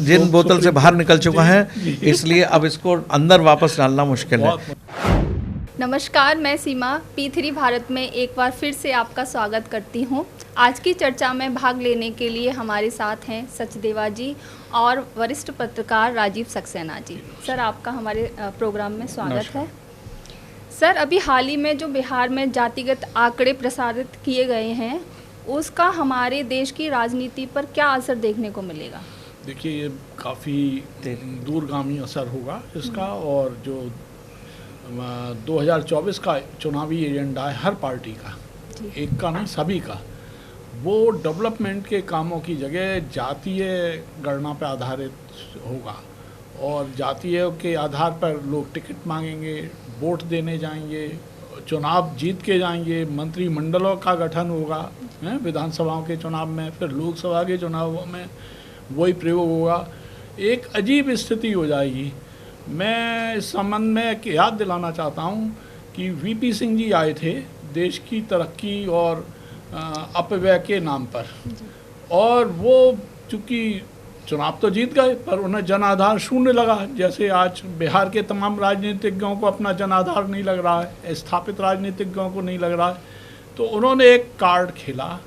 जिन बोतल से बाहर निकल चुका है, इसलिए अब इसको अंदर वापस डालना मुश्किल है। नमस्कार, मैं सीमा P3 भारत में एक बार फिर से आपका स्वागत करती हूं। आज की चर्चा में भाग लेने के लिए हमारे साथ हैं सचदेवा जी और वरिष्ठ पत्रकार राजीव सक्सेना जी। सर, आपका हमारे प्रोग्राम में स्वागत है। सर, अभी हाल ही में जो बिहार में जातिगत आंकड़े प्रसारित किए गए हैं, उसका हमारे देश की राजनीति पर क्या असर देखने को मिलेगा? देखिए, ये काफ़ी दूरगामी असर होगा इसका, और जो 2024 का चुनावी एजेंडा है हर पार्टी का, एक का नहीं सभी का, वो डेवलपमेंट के कामों की जगह जातीय गणना पर आधारित होगा। और जातीय के आधार पर लोग टिकट मांगेंगे, वोट देने जाएंगे, चुनाव जीत के जाएंगे, मंत्रिमंडलों का गठन होगा विधानसभाओं के चुनाव में, फिर लोकसभा के चुनावों में वही प्रयोग होगा। एक अजीब स्थिति हो जाएगी। मैं इस संबंध में एक याद दिलाना चाहता हूँ कि वीपी सिंह जी आए थे देश की तरक्की और अपव्यय के नाम पर, और वो चूँकि चुनाव तो जीत गए पर उन्हें जनाधार शून्य लगा। जैसे आज बिहार के तमाम राजनीतिज्ञों को अपना जनाधार नहीं लग रहा है, स्थापित राजनीतिज्ञों को नहीं लग रहा है, तो उन्होंने एक कार्ड खेला,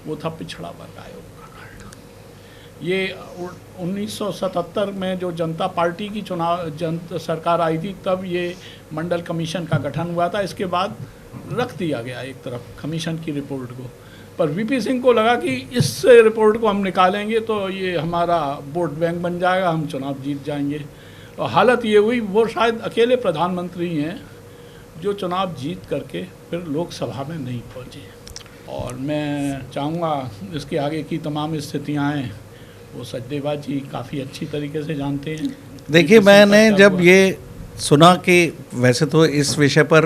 वो था पिछड़ा वर्ग आयोग का कार्ड। ये 1977 में जो जनता पार्टी की सरकार आई थी, तब ये मंडल कमीशन का गठन हुआ था। इसके बाद रख दिया गया एक तरफ कमीशन की रिपोर्ट को, पर वीपी सिंह को लगा कि इस रिपोर्ट को हम निकालेंगे तो ये हमारा वोट बैंक बन जाएगा, हम चुनाव जीत जाएंगे। और हालत ये हुई, वो शायद अकेले प्रधानमंत्री हैं जो चुनाव जीत करके फिर लोकसभा में नहीं पहुँचे। और मैं चाहूँगा इसके आगे की तमाम स्थितियाँ हैं वो सचदेवा जी काफ़ी अच्छी तरीके से जानते हैं। देखिए, मैंने जब ये सुना कि वैसे तो इस विषय पर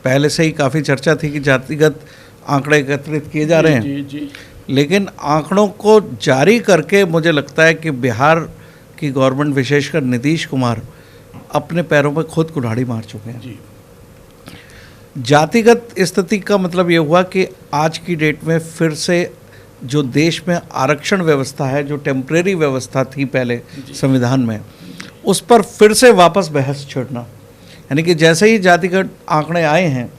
पहले से ही काफ़ी चर्चा थी कि जातिगत आंकड़े एकत्रित किए जा रहे हैं, जी। लेकिन आंकड़ों को जारी करके मुझे लगता है कि बिहार की गवर्नमेंट, विशेषकर नीतीश कुमार, अपने पैरों में खुद कुल्हाड़ी मार चुके हैं। जी। जातिगत स्थिति का मतलब ये हुआ कि आज की डेट में फिर से जो देश में आरक्षण व्यवस्था है, जो टेम्परेरी व्यवस्था थी पहले संविधान में, उस पर फिर से वापस बहस छिड़ना। यानी कि जैसे ही जातिगत आंकड़े आए हैं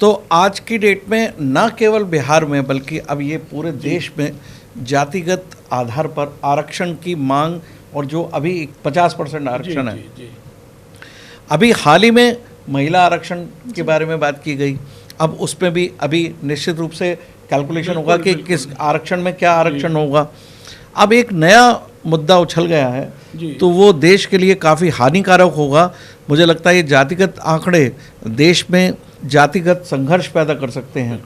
तो आज की डेट में न केवल बिहार में बल्कि अब ये पूरे देश में जातिगत आधार पर आरक्षण की मांग, और जो अभी 50% आरक्षण है, अभी हाल ही में महिला आरक्षण के बारे में बात की गई। अब उसमें भी अभी निश्चित रूप से कैलकुलेशन होगा कि किस आरक्षण में क्या आरक्षण होगा। अब एक नया मुद्दा उछल गया है, तो वो देश के लिए काफ़ी हानिकारक होगा। मुझे लगता है ये जातिगत आंकड़े देश में जातिगत संघर्ष पैदा कर सकते हैं,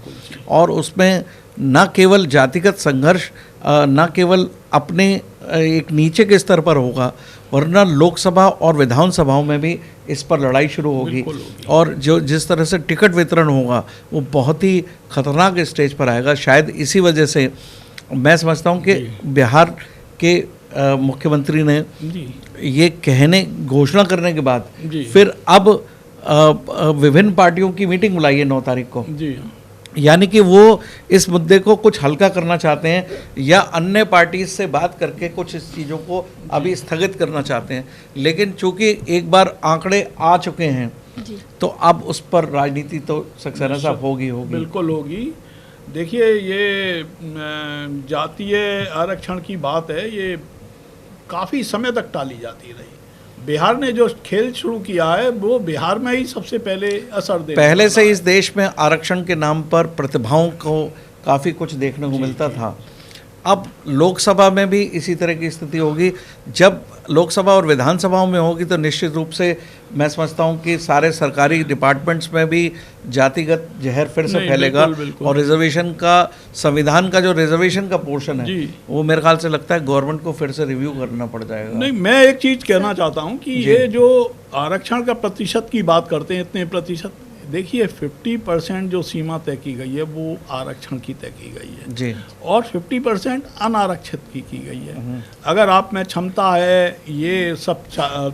और उसमें न केवल जातिगत संघर्ष न केवल अपने एक नीचे के स्तर पर होगा, वरना लोकसभा और विधानसभाओं में भी इस पर लड़ाई शुरू होगी। और जो जिस तरह से टिकट वितरण होगा वो बहुत ही खतरनाक स्टेज पर आएगा। शायद इसी वजह से मैं समझता हूँ कि बिहार के मुख्यमंत्री ने ये घोषणा करने के बाद फिर अब विभिन्न पार्टियों की मीटिंग बुलाई है 9 तारीख को। यानी कि वो इस मुद्दे को कुछ हल्का करना चाहते हैं, या अन्य पार्टी से बात करके कुछ इस चीज़ों को अभी स्थगित करना चाहते हैं। लेकिन चूंकि एक बार आंकड़े आ चुके हैं तो अब उस पर राजनीति तो सक्सेना साहब होगी। बिल्कुल होगी। देखिए, ये जातीय आरक्षण की बात है, ये काफ़ी समय तक टाली जाती रही। बिहार ने जो खेल शुरू किया है वो बिहार में ही सबसे पहले असर दे। पहले से इस देश में आरक्षण के नाम पर प्रतिभाओं को काफ़ी कुछ देखने को मिलता था। अब लोकसभा में भी इसी तरह की स्थिति होगी। जब लोकसभा और विधानसभाओं में होगी तो निश्चित रूप से मैं समझता हूं कि सारे सरकारी डिपार्टमेंट्स में भी जातिगत जहर फिर से फैलेगा। और रिजर्वेशन का, संविधान का जो रिजर्वेशन का पोर्शन है वो मेरे ख्याल से लगता है गवर्नमेंट को फिर से रिव्यू करना पड़ जाएगा। नहीं, मैं एक चीज़ कहना चाहता हूं कि ये जो आरक्षण का प्रतिशत की बात करते हैं, इतने प्रतिशत, देखिए 50% जो सीमा तय की गई है वो आरक्षण की तय की गई है जी, और 50% अनारक्षित की गई है। अगर आप में क्षमता है, ये सब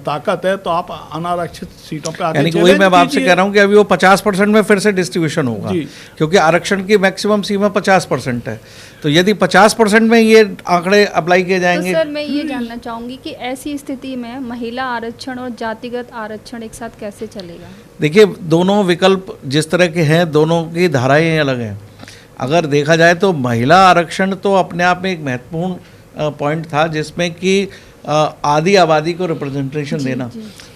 ताकत है, तो आप अनारक्षित सीटों पे आगे यानी कि वही मैं आपसे कह रहा हूँ कि अभी वो 50% में फिर से डिस्ट्रीब्यूशन होगा, क्योंकि आरक्षण की मैक्सिमम सीमा 50% है। तो यदि 50% में ये आंकड़े अप्लाई किए तो जाएंगे, सर मैं ये जानना चाहूँगी कि ऐसी स्थिति में महिला आरक्षण और जातिगत आरक्षण एक साथ कैसे चलेगा? देखिए दोनों विकल्प जिस तरह के हैं, दोनों की धाराएं अलग हैं। अगर देखा जाए तो महिला आरक्षण तो अपने आप में एक महत्वपूर्ण पॉइंट था, जिसमें कि आधी आबादी को रिप्रेजेंटेशन देना।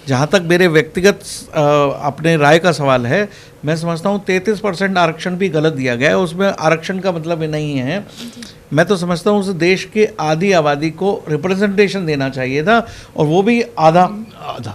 जहाँ तक मेरे व्यक्तिगत अपने राय का सवाल है, मैं समझता हूँ 33% आरक्षण भी गलत दिया गया है। उसमें आरक्षण का मतलब ये नहीं है, मैं तो समझता हूँ उस देश के आधी आबादी को रिप्रेजेंटेशन देना चाहिए था, और वो भी आधा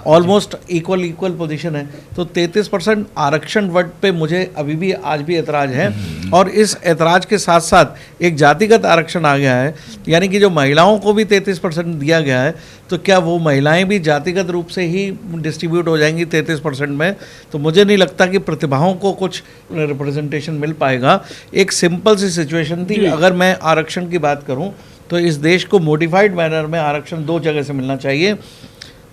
ऑलमोस्ट इक्वल पोजीशन है। तो 33% आरक्षण वर्ड पे मुझे अभी भी आज भी एतराज़ है, और इस एतराज़ के साथ साथ एक जातिगत आरक्षण आ गया है, यानी कि जो महिलाओं को भी 33% दिया गया है, तो क्या वो महिलाएं भी जातिगत रूप से ही डिस्ट्रीब्यूट हो जाएंगी 33% में? तो मुझे नहीं लगता कि प्रतिभाओं को कुछ रिप्रेजेंटेशन मिल पाएगा। एक सिंपल सी सिचुएशन थी। अगर मैं आरक्षण की बात करूं तो इस देश को मॉडिफाइड मैनर में आरक्षण 2 जगह से मिलना चाहिए।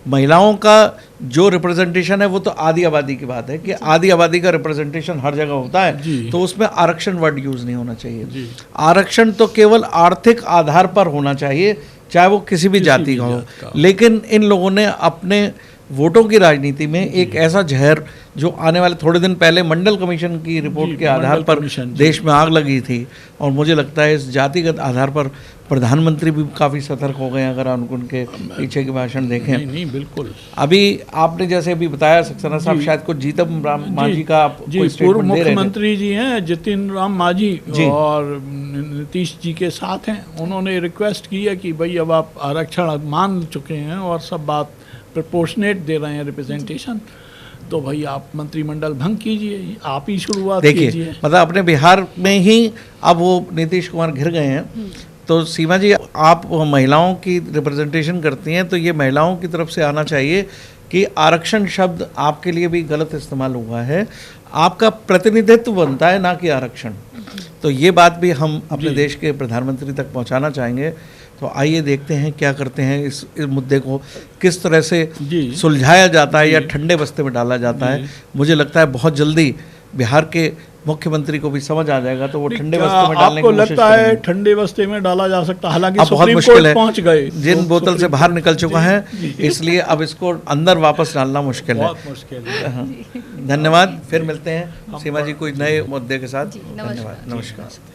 महिलाओं का जो रिप्रेजेंटेशन है वो तो आधी आबादी की बात है कि आधी आबादी का रिप्रेजेंटेशन हर जगह होता है, तो उसमें आरक्षण वर्ड यूज़ नहीं होना चाहिए। आरक्षण तो केवल आर्थिक आधार पर होना चाहिए, चाहे वो किसी भी जाति का हो। लेकिन इन लोगों ने अपने वोटों की राजनीति में एक ऐसा जहर, जो आने वाले थोड़े दिन पहले मंडल कमीशन की रिपोर्ट के आधार पर देश में आग लगी थी, और मुझे लगता है इस जातिगत आधार पर प्रधानमंत्री भी काफ़ी सतर्क हो गए हैं, अगर आप उनके पीछे के भाषण देखें। नहीं बिल्कुल। अभी आपने जैसे अभी बताया, सक्सेना साहब शायद कुछ जीतन राम मांझी का आप कोई पूर्व स्टेटमेंट दे रहे थे। मुख्यमंत्री जी हैं जीतन राम मांझी, और नीतीश जी के साथ हैं। उन्होंने रिक्वेस्ट की है कि भाई अब आप आरक्षण मान चुके हैं और सब बात प्रोपोर्शनेट दे रहे हैं रिप्रेजेंटेशन, तो भाई आप मंत्रिमंडल भंग कीजिए, आप ही शुरुआत कीजिए। देखिए मतलब अपने बिहार में ही अब वो नीतीश कुमार घिर गए हैं। तो सीमा जी, आप महिलाओं की रिप्रेजेंटेशन करती हैं, तो ये महिलाओं की तरफ से आना चाहिए कि आरक्षण शब्द आपके लिए भी गलत इस्तेमाल हुआ है। आपका प्रतिनिधित्व बनता है, ना कि आरक्षण। तो ये बात भी हम अपने देश के प्रधानमंत्री तक पहुंचाना चाहेंगे। तो आइए देखते हैं क्या करते हैं, इस मुद्दे को किस तरह से सुलझाया जाता है या ठंडे बस्ते में डाला जाता है। मुझे लगता है बहुत जल्दी बिहार के मुख्यमंत्री को भी समझ आ जाएगा, तो वो ठंडे बस्ते में डालने की कोशिश लगता है ठंडे बस्ते में डाला जा सकता है, हालांकि अब बहुत मुश्किल है, पहुंच गए, जिन बोतल से बाहर निकल चुका है, इसलिए अब इसको अंदर वापस डालना मुश्किल है। बहुत मुश्किल है। धन्यवाद, फिर मिलते हैं सीमा जी कोई नए मुद्दे के साथ। धन्यवाद, नमस्कार।